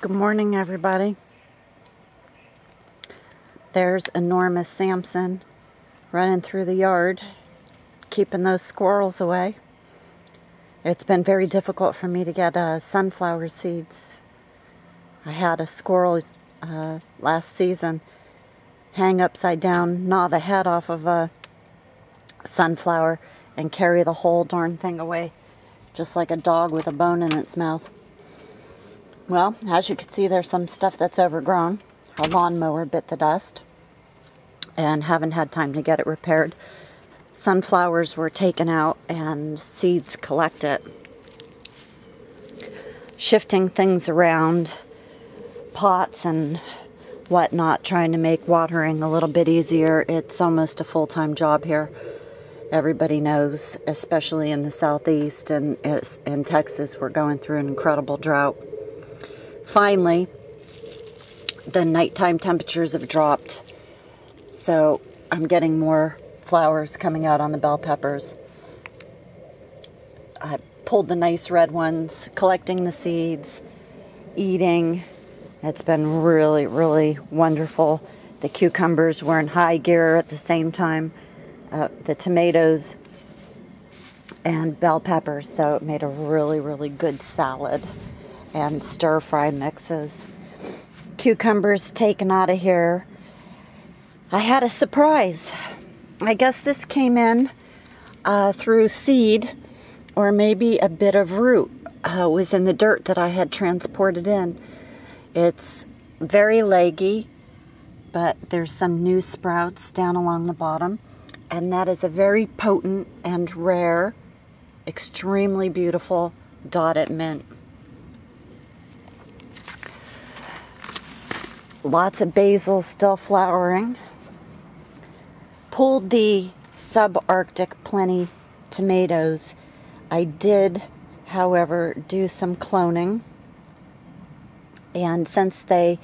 Good morning, everybody. There's enormous Samson running through the yard, keeping those squirrels away. It's been very difficult for me to get sunflower seeds. I had a squirrel last season hang upside down, gnaw the head off of a sunflower, and carry the whole darn thing away, just like a dog with a bone in its mouth. Well, as you can see, there's some stuff that's overgrown. Our lawnmower bit the dust and haven't had time to get it repaired. Sunflowers were taken out and seeds collected. Shifting things around, pots and whatnot, trying to make watering a little bit easier. It's almost a full-time job here. Everybody knows, especially in the southeast and in Texas, we're going through an incredible drought. Finally, the nighttime temperatures have dropped, so I'm getting more flowers coming out on the bell peppers. I pulled the nice red ones, collecting the seeds, eating. It's been really, really wonderful. The cucumbers were in high gear at the same time. The tomatoes and bell peppers, so it made a really, really good salad and stir-fry mixes. Cucumbers taken out of here. I had a surprise. I guess this came in through seed, or maybe a bit of root was in the dirt that I had transported in. It's very leggy, but there's some new sprouts down along the bottom, and that is a very potent and rare, extremely beautiful dotted mint. Lots of basil still flowering. Pulled the subarctic plenty tomatoes. I did, however, do some cloning. And since they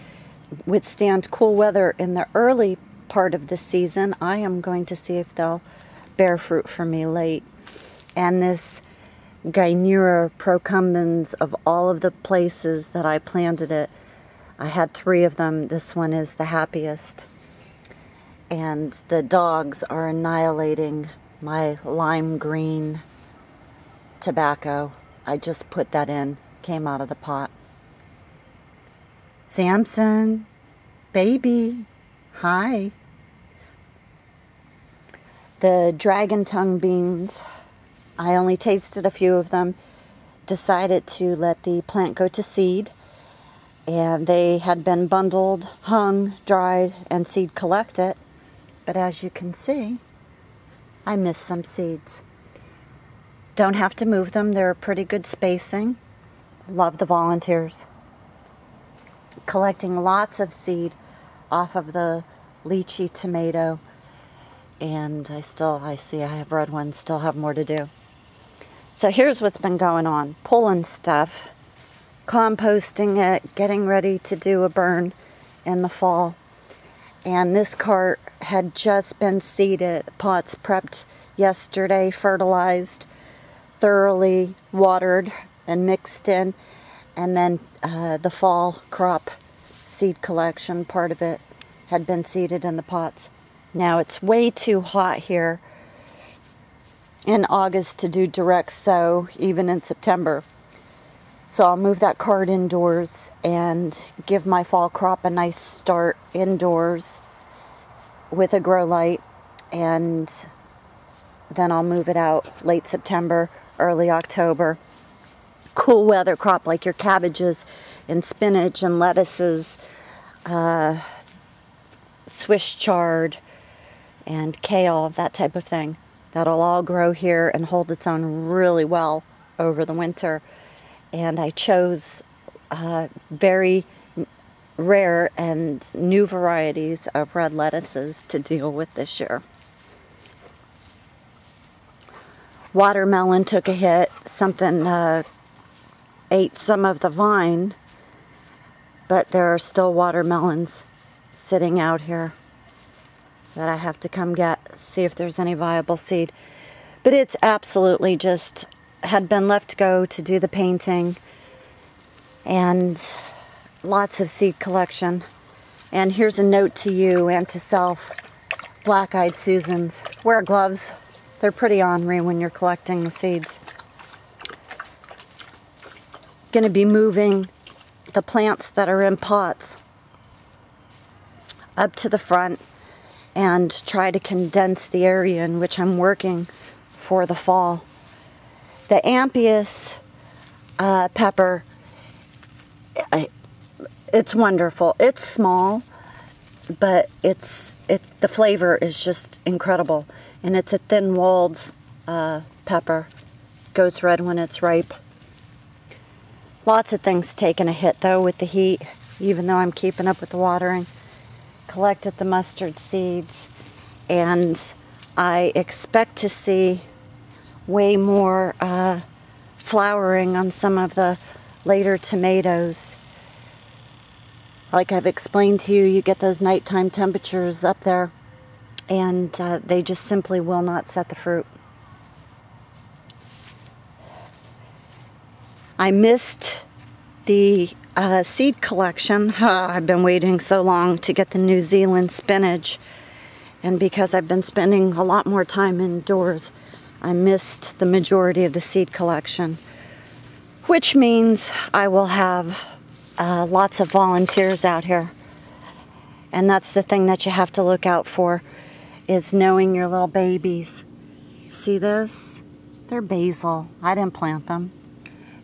withstand cool weather in the early part of the season, I am going to see if they'll bear fruit for me late. And this Guianura procumbens, of all of the places that I planted it, I had 3 of them. This one is the happiest. And the dogs are annihilating my lime green tobacco. I just put that in, came out of the pot. Samson, baby, hi. The dragon tongue beans, I only tasted a few of them, decided to let the plant go to seed. And they had been bundled, hung, dried, and seed collected. But as you can see, I missed some seeds. Don't have to move them. They're pretty good spacing. Love the volunteers. Collecting lots of seed off of the lychee tomato. And I see I have red ones, still have more to do. So here's what's been going on. Pulling stuff, composting it, getting ready to do a burn in the fall. And this cart had just been seeded, pots prepped yesterday, fertilized, thoroughly watered and mixed in, and then the fall crop seed collection, part of it had been seeded in the pots. Now it's way too hot here in August to do direct sow, even in September. So I'll move that cart indoors and give my fall crop a nice start indoors with a grow light, and then I'll move it out late September, early October. Cool weather crop like your cabbages and spinach and lettuces, Swiss chard and kale, that type of thing. That'll all grow here and hold its own really well over the winter. And I chose very rare and new varieties of red lettuces to deal with this year. Watermelon took a hit. Something ate some of the vine, but there are still watermelons sitting out here that I have to come get, see if there's any viable seed. But it's absolutely just had been left go to do the painting, and lots of seed collection. And here's a note to you and to self, Black-Eyed Susans. Wear gloves. They're pretty ornery when you're collecting the seeds. Going to be moving the plants that are in pots up to the front and try to condense the area in which I'm working for the fall. The Ampias pepper, it's wonderful. It's small, but the flavor is just incredible. And it's a thin-walled pepper. Goes red when it's ripe. Lots of things taking a hit though with the heat, even though I'm keeping up with the watering. Collected the mustard seeds, and I expect to see way more flowering on some of the later tomatoes. Like I've explained to you, you get those nighttime temperatures up there, and they just simply will not set the fruit. I missed the seed collection. I've been waiting so long to get the New Zealand spinach, and because I've been spending a lot more time indoors, I missed the majority of the seed collection, which means I will have lots of volunteers out here. And that's the thing that you have to look out for, is knowing your little babies. See this? They're basil. I didn't plant them.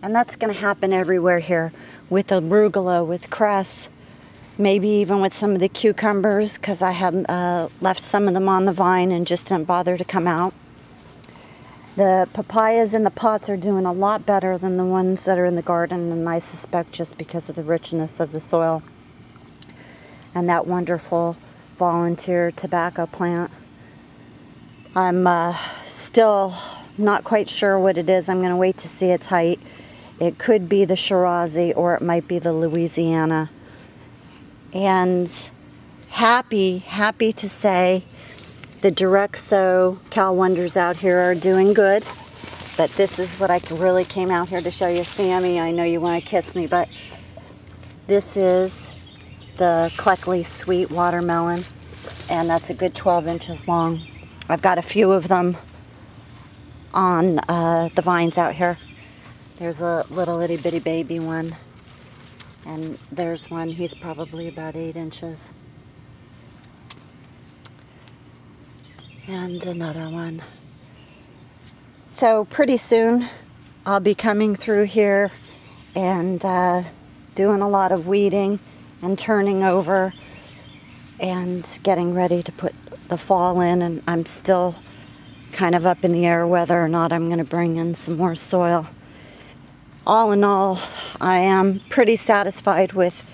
And that's going to happen everywhere here, with arugula, with cress, maybe even with some of the cucumbers, because I had left some of them on the vine and just didn't bother to come out. The papayas in the pots are doing a lot better than the ones that are in the garden, and I suspect just because of the richness of the soil and that wonderful volunteer tobacco plant. I'm still not quite sure what it is. I'm going to wait to see its height. It could be the Shirazi, or it might be the Louisiana. And happy to say the direct sow Cal Wonders out here are doing good. But this is what I really came out here to show you. Sammy, I know you want to kiss me, but this is the Cleckley Sweet Watermelon, and that's a good 12 inches long. I've got a few of them on the vines out here. There's a little itty bitty baby one, and there's one, he's probably about 8 inches. And another one. So pretty soon I'll be coming through here and doing a lot of weeding and turning over and getting ready to put the fall in, and I'm still kind of up in the air whether or not I'm going to bring in some more soil. All in all, I am pretty satisfied with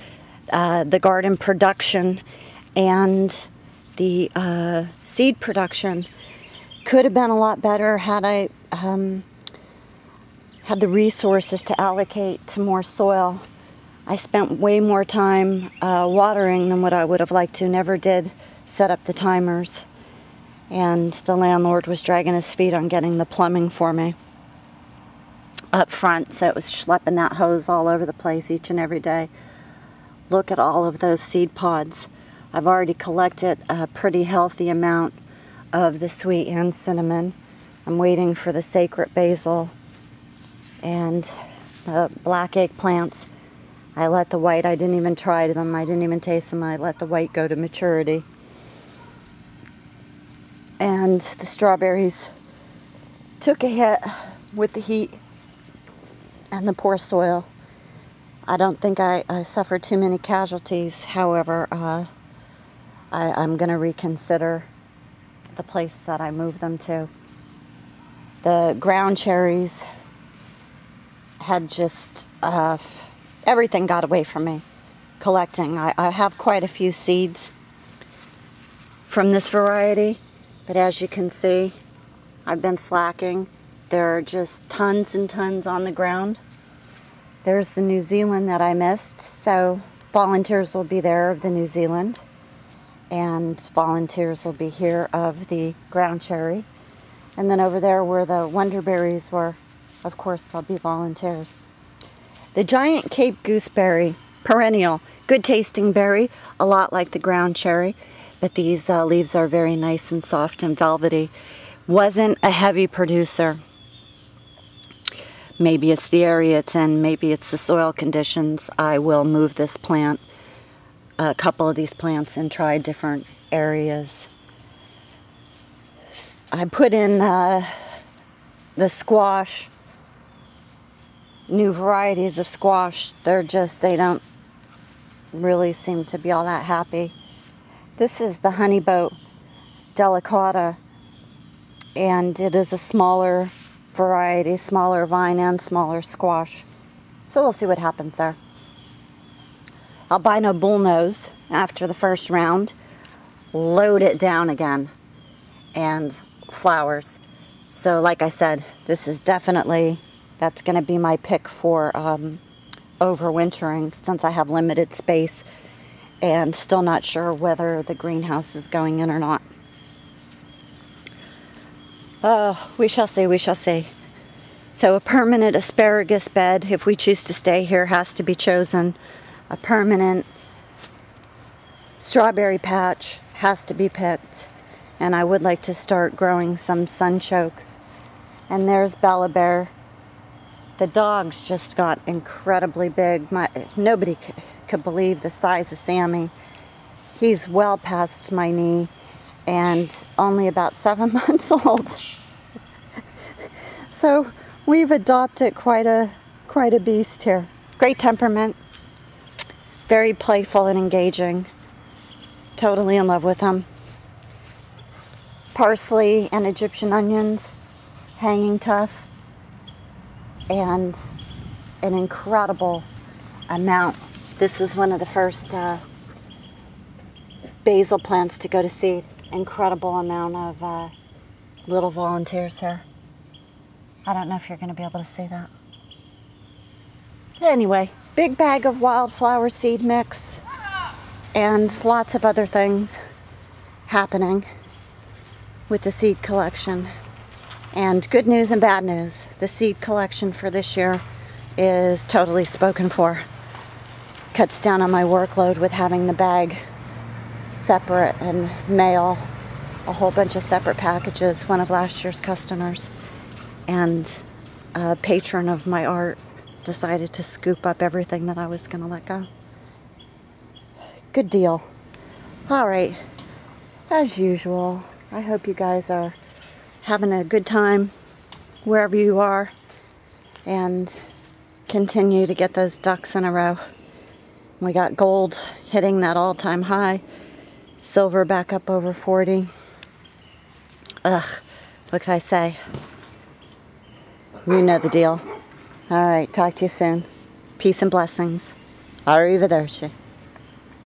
the garden production, and the seed production could have been a lot better had I had the resources to allocate to more soil. I spent way more time watering than what I would have liked to. Never did set up the timers, and the landlord was dragging his feet on getting the plumbing for me up front, so it was schlepping that hose all over the place each and every day. Look at all of those seed pods. I've already collected a pretty healthy amount of the sweet and cinnamon. I'm waiting for the sacred basil and the black eggplants. I let the white, I didn't even try them, I didn't even taste them, I let the white go to maturity. And the strawberries took a hit with the heat and the poor soil. I don't think I suffered too many casualties. However, I'm going to reconsider the place that I moved them to. The ground cherries had just, everything got away from me collecting. I have quite a few seeds from this variety, but as you can see, I've been slacking. There are just tons and tons on the ground. There's the New Zealand that I missed, so volunteers will be there of the New Zealand, and volunteers will be here of the ground cherry. And then over there where the wonderberries were, of course, there'll be volunteers. The giant Cape gooseberry perennial, good tasting berry, a lot like the ground cherry, but these leaves are very nice and soft and velvety. Wasn't a heavy producer. Maybe it's the area it's in, maybe it's the soil conditions. I will move this plant, a couple of these plants, and try different areas. I put in the squash, new varieties of squash. They don't really seem to be all that happy. This is the honeyboat delicata, and it is a smaller variety, smaller vine and smaller squash. So we'll see what happens there. Albino bullnose, after the first round, load it down again, and flowers. So like I said, this is definitely, that's going to be my pick for overwintering, since I have limited space and still not sure whether the greenhouse is going in or not. Oh, we shall see, we shall see. So a permanent asparagus bed, if we choose to stay here, has to be chosen. A permanent strawberry patch has to be picked. And I would like to start growing some sunchokes. And there's Bella Bear. The dogs just got incredibly big. Nobody could believe the size of Sammy. He's well past my knee and only about 7 months old. So we've adopted quite a beast here. Great temperament, very playful and engaging. Totally in love with him. Parsley and Egyptian onions, hanging tough, and an incredible amount. This was one of the first basil plants to go to seed. Incredible amount of little volunteers here. I don't know if you're going to be able to see that. Anyway, big bag of wildflower seed mix and lots of other things happening with the seed collection. And good news and bad news. The seed collection for this year is totally spoken for. Cuts down on my workload with having the bag separate and mail a whole bunch of separate packages. One of last year's customers and a patron of my art decided to scoop up everything that I was going to let go. Good deal. All right. As usual, I hope you guys are having a good time wherever you are and continue to get those ducks in a row. We got gold hitting that all-time high. Silver back up over 40. Ugh, what can I say? You know the deal. All right, talk to you soon. Peace and blessings. Arrivederci.